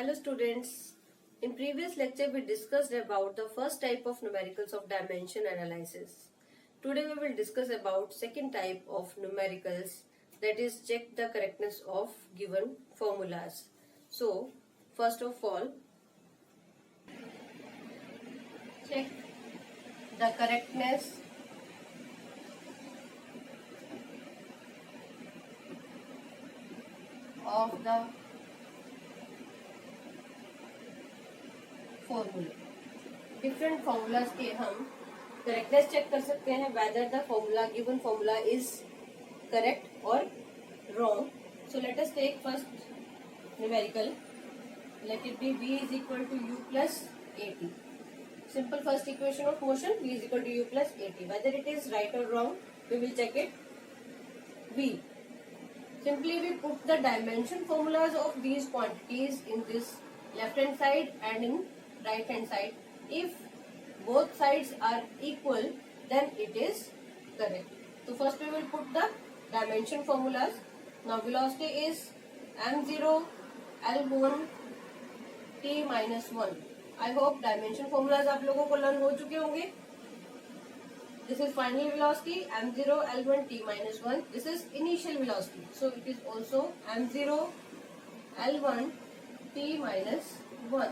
Hello students. In previous lecture we discussed about the first type of numericals of dimension analysis. Today we will discuss about second type of numericals, that is check the correctness of given formulas. So first of all, check the correctness of the फॉर्मूले. Different formulas के हम correctness check कर सकते हैं whether the formula given formula is correct और wrong. So let us take first numerical. Let it be v is equal to u plus at. Simple first equation of motion v is equal to u plus at. Whether it is right और wrong we will check it. v, simply we put the dimension formulas of these quantities in this left hand side and in right hand side. If both sides are equal, then it is correct. So first we will put the dimension formulas. Now velocity is m0 l1 t minus 1. I hope dimension formulas आप लोगों को learn हो चुके होंगे. This is final velocity m0 l1 t minus 1. This is initial velocity, so it is also m0 l1 t minus 1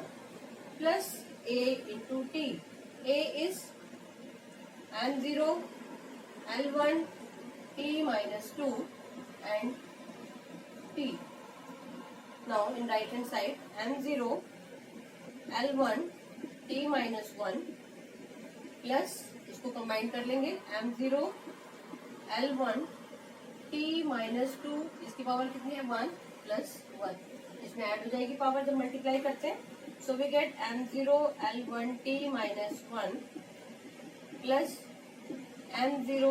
plus a into t. A is m0 l1 t minus 2 and t. Now in right hand side m0 l1 t minus 1 plus इसको combine कर लेंगे m0 l1 t minus 2. इसकी power कितनी है 1 plus 1. इसमें add हो जाएगी power जब मल्टीप्लाई करते हैं. So we get m0 l1 t minus 1 plus m0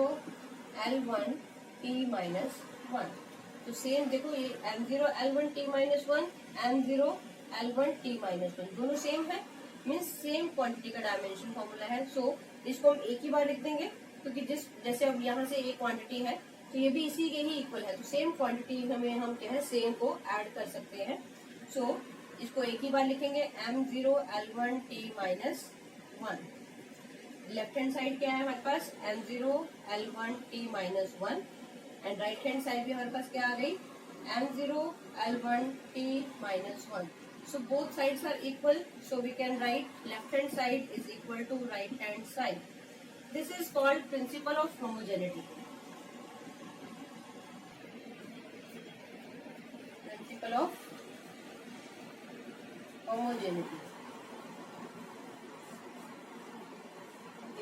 ल1 t minus 1. तो सेम देखो ये m0 l1 t minus 1 m0 l1 t minus 1 दोनों सेम है, मीन्स सेम क्वांटिटी का डायमेंशन फॉर्मूला है. सो इसको हम एक ही बार लिख देंगे क्योंकि जैसे अब यहाँ से एक क्वांटिटी है तो ये भी इसी के ही इक्वल है. तो सेम क्वांटिटी हमें हम क्या है सेम को ऐड कर सकते हैं. सो इसको एक ही बार लिखेंगे m0 l1 t minus 1. Left hand side क्या है हमारे पास m0 l1 t minus 1 and right hand side भी हमारे पास क्या आ गई m0 l1 t minus 1. So both sides are equal, so we can write left hand side is equal to right hand side. This is called principle of homogeneity. Principle of homogeneity.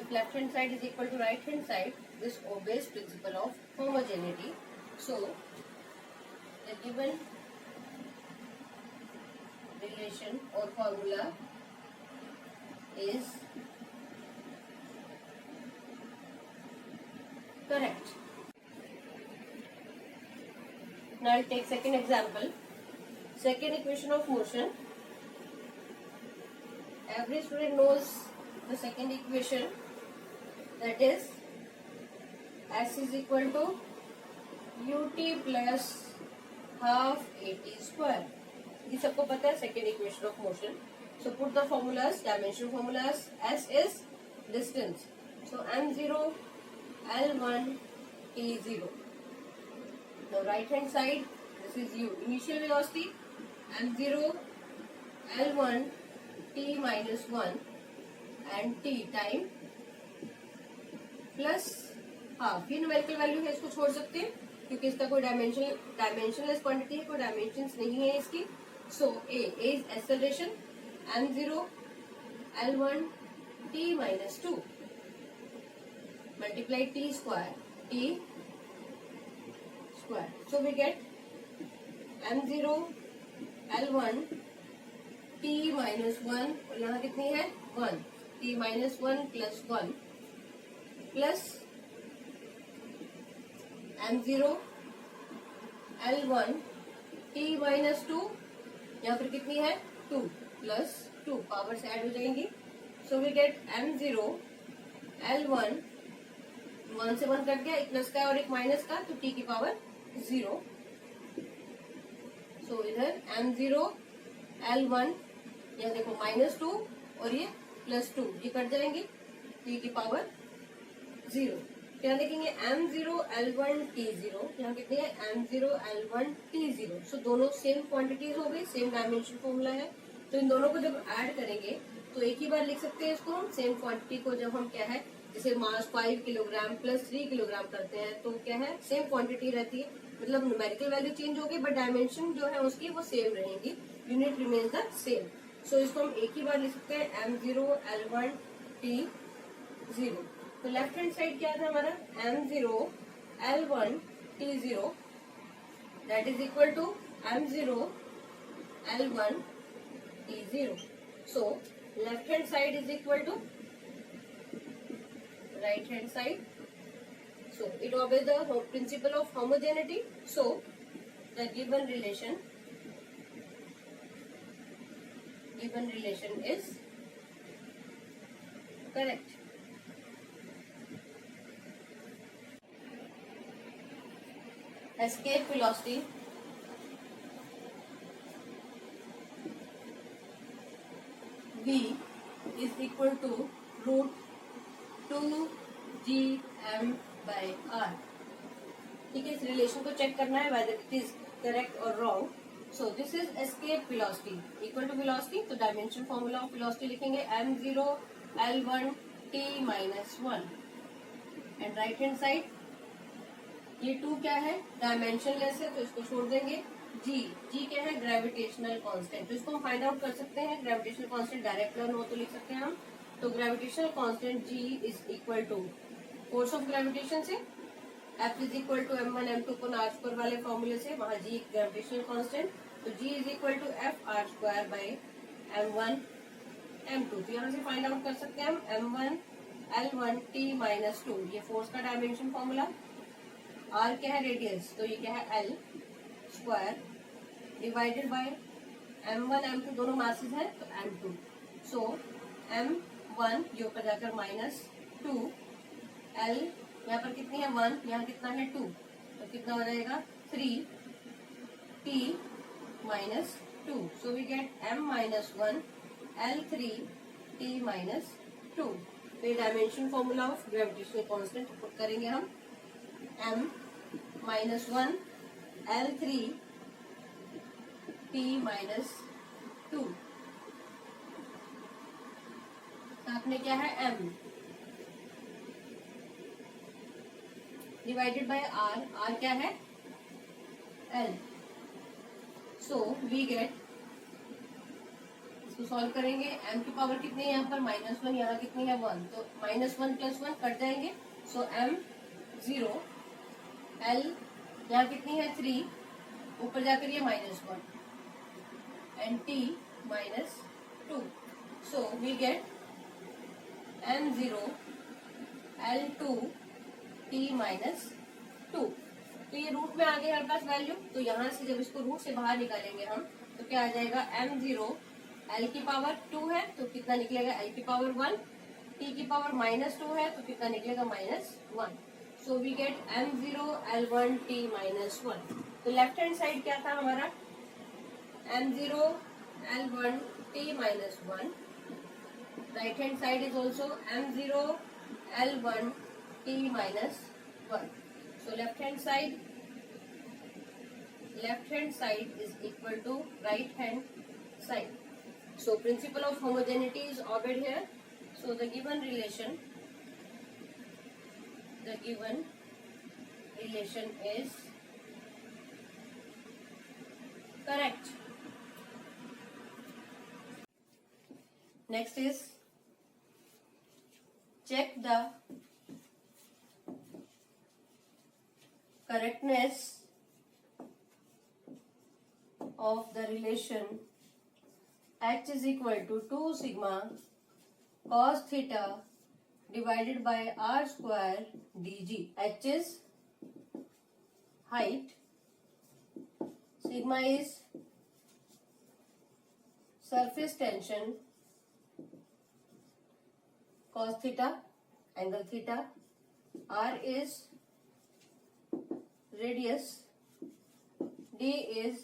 If left hand side is equal to right hand side, this obeys principle of homogeneity. So the given relation or formula is correct. Now I'll take second example. Second equation of motion. Every student knows the second equation, that is s is equal to ut plus half at square. ये सबको पता है second equation of motion. So put the formulas, dimension formulas. S is distance, so m0 l1 t0. The right hand side this is u, initial velocity m0 l1 t minus 1 and t time plus half. ये numerical value है, इसको छोड़ सकते हैं क्योंकि इसका कोई dimensionless quantity है, कोई डायमेंशंस नहीं है इसकी. So A is acceleration m0 l1 t minus 2 multiply t square. So we get m0 l1 t minus 1 और यहाँ कितनी है 1. t minus 1 plus 1 plus m0 l1 t minus 2. यहाँ पर कितनी है 2 प्लस 2, पावर से ऐड हो जाएंगी. सो वी गेट m0 l1 1 से 1 कट गया, एक प्लस का और एक माइनस का, तो t की पावर 0. सो इधर m0 L1, यहाँ देखो -2 और ये +2, ये कट जाएंगे, t की पावर 0। यहाँ देखेंगे m0 L1 T0, यहाँ कितनी है m0 L1 T0। सो दोनों सेम क्वांटिटीज हो गई, सेम डायमेंशन फॉर्मूला है, तो इन दोनों को जब ऐड करेंगे तो एक ही बार लिख सकते हैं इसको हम। सेम क्वांटिटी को जब हम क्या है, जैसे मास 5 किलोग्राम प्लस 3 किलोग्राम करते हैं तो क्या है, सेम क्वांटिटी रहती है, मतलब न्यूमेरिकल वैल्यू चेंज होगी बट डायमेंशन जो है उसकी वो सेम रहेंगी, यूनिट रिमेन्स द सेम। सो इसको हम एक ही बार लिख सकते हैं m0 L1 T0। तो लेफ्ट हैंड साइड क्या था हमारा, m0 L1 T0 that is equal to m0 L1 T0। So left hand side is equal to right hand side. So it obeys the principle of homogeneity. So the given relation is correct. Escape velocity V is equal to root 2gm by r। ठीक है, इस relation को check करना है whether it is correct or wrong. So this is escape velocity equal to velocity, तो dimension formula of velocity लिखेंगे m0 L1 t minus 1 and right hand side ये 2 क्या है, डायमेंशन लेस है तो इसको छोड़ देंगे। g क्या है, ग्रेविटेशनल कांस्टेंट, तो इसको हम फाइंड आउट कर सकते हैं। ग्रेविटेशनल कांस्टेंट डायरेक्ट लर्न हो तो लिख सकते हैं हम। तो gravitational constant g is equal to force of gravitation से F is equal to m1 m2 को r स्क्वायर वाले फॉर्मूले से, वहां g ग्रेविटेशनल कांस्टेंट, तो g is equal to f r square by m1 m2। तो यहाँ से फाइंड आउट कर सकते हैं हम m1 L1 t माइनस 2, ये फोर्स का डायमेंशन फॉर्मूला। r क्या है, रेडियस, तो ये क्या है l square divided by m1 m2 दोनों मासेस हैं तो m2। सो m1 ये ऊपर जाकर -2 l, यहाँ पर कितनी है 1, यहाँ कितना है 2, तो कितना हो जाएगा 3 t minus 2। So we get m minus 1 L3 t minus 2। तो ये dimension formula of gravitational constant put करेंगे हम, m minus 1 L3 t minus 2, साथ में क्या है m डिवाइडेड बाय r क्या है l। सो वी गेट, इसको सॉल्व करेंगे, m की पावर कितनी है यहाँ पर -1, यहाँ कितनी है 1, तो -1 + 1 कट जाएंगे। सो m0 l, यहाँ कितनी है 3, ऊपर जाकर ये -1 and t -2। So we get m0 L2 t -2। तो ये रूट में आ गई हमारे पास वैल्यू, तो यहाँ से जब इसको रूट से बाहर निकालेंगे हम तो क्या आ जाएगा, m0 l की पावर 2 है तो कितना निकलेगा l की पावर 1, t की पावर -2 है तो कितना निकलेगा -1। So we get m0 L1 t -1। तो लेफ्ट हैंड साइड क्या था हमारा, m0 L1 t -1, right hand side is also m0 L1 t minus 1। So left hand side is equal to right hand side. So principle of homogeneity is obeyed here. So the given relation is correct. Next is check the correctness of the relation h is equal to 2 sigma cos theta divided by r square dg. H is height, sigma is surface tension, cos theta angle theta, r is radius, d is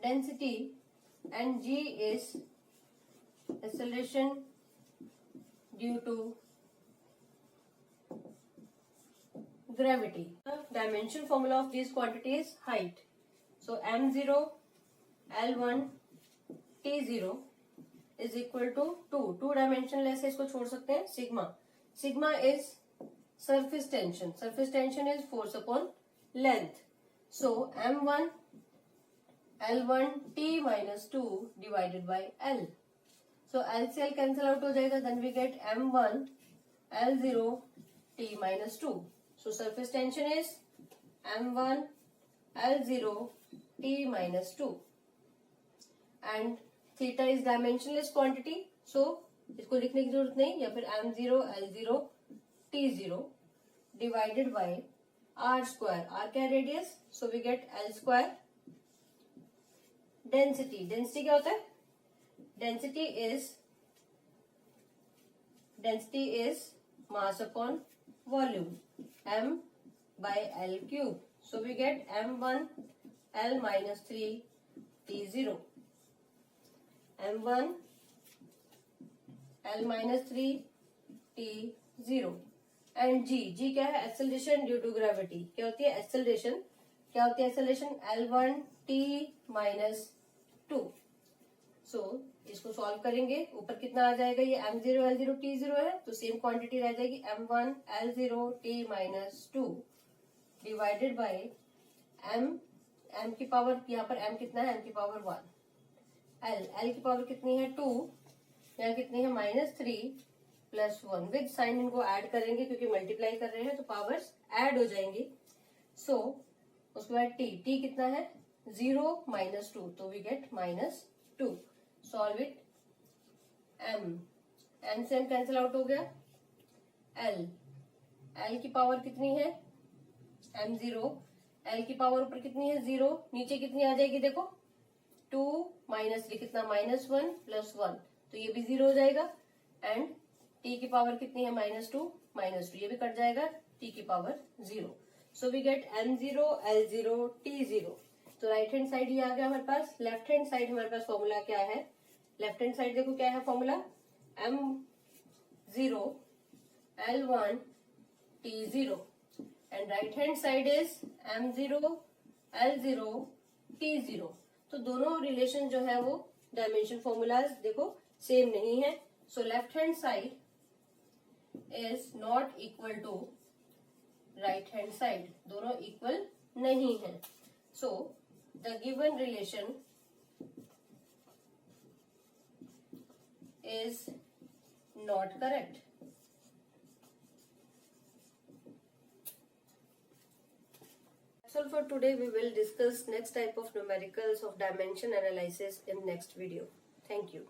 density and g is acceleration due to gravity. The dimension formula of these quantities is height. So m0, l1, t0 is equal to 2. 2 dimensionless है, इसको छोड़ सकते हैं. Sigma. Sigma is surface tension. Surface tension is force upon length. So m1 l1 t minus 2 divided by l. So l से l cancel out हो जाएगा. Then we get m1 l0 t minus 2. So surface tension is m1 l0 t minus 2. And theta is dimensionless quantity. So इसको लिखने की जरूरत नहीं, या फिर m0 l0 t0 divided by r square. R क्या radius? So we get l square. Density. Density क्या होता है? Density is mass upon volume. M by L cube. So we get M1 L minus 3 T0. M1 L minus 3 T0. And G क्या है? Acceleration due to gravity. क्या होती है? Acceleration. क्या होती है acceleration? L1 T minus 2. So इसको solve करेंगे. ऊपर कितना आ जाएगा? ये m0 l0 t0 है, तो सेम क्वांटिटी रह जाएगी m1 l0 t minus 2 divided by m की पावर, यहाँ पर m कितना है? m की पावर 1. l की पावर कितनी है? 2. यहाँ कितनी है? -3 प्लस 1. विद साइन इनको ऐड करेंगे क्योंकि मल्टीप्लाई कर रहे हैं, तो पावर्स ऐड हो जाएंगी. सो उसके बाद t कितना है? 0 minus 2, तो we get -2. Solve it. m से m कैंसिल आउट हो गया. l की पावर कितनी है? m0. l की पावर ऊपर कितनी है? 0. नीचे कितनी आ जाएगी? देखो 2 minus 3 कितना? -1 प्लस 1, तो ये भी 0 हो जाएगा. एंड t की पावर कितनी है? -2 -2, ये भी कट जाएगा. t की power 0. So we get m0 l0 t0. तो राइट हैंड साइड ये आ गया हमारे पास. लेफ्ट हैंड साइड हमारे पास फॉर्मूला क्या है? लेफ्ट हैंड साइड देखो क्या है formula? m0 l1 t0 and right hand side is m0 l0 t0. तो दोनों रिलेशन जो है वो डायमेंशन फॉर्मूलाज देखो सेम नहीं है. So left hand side is not equal to right hand side. दोनों इक्वल नहीं है. सो the given relation is not correct. That's all for today. We will discuss next type of numericals of dimension analysis in next video. Thank you.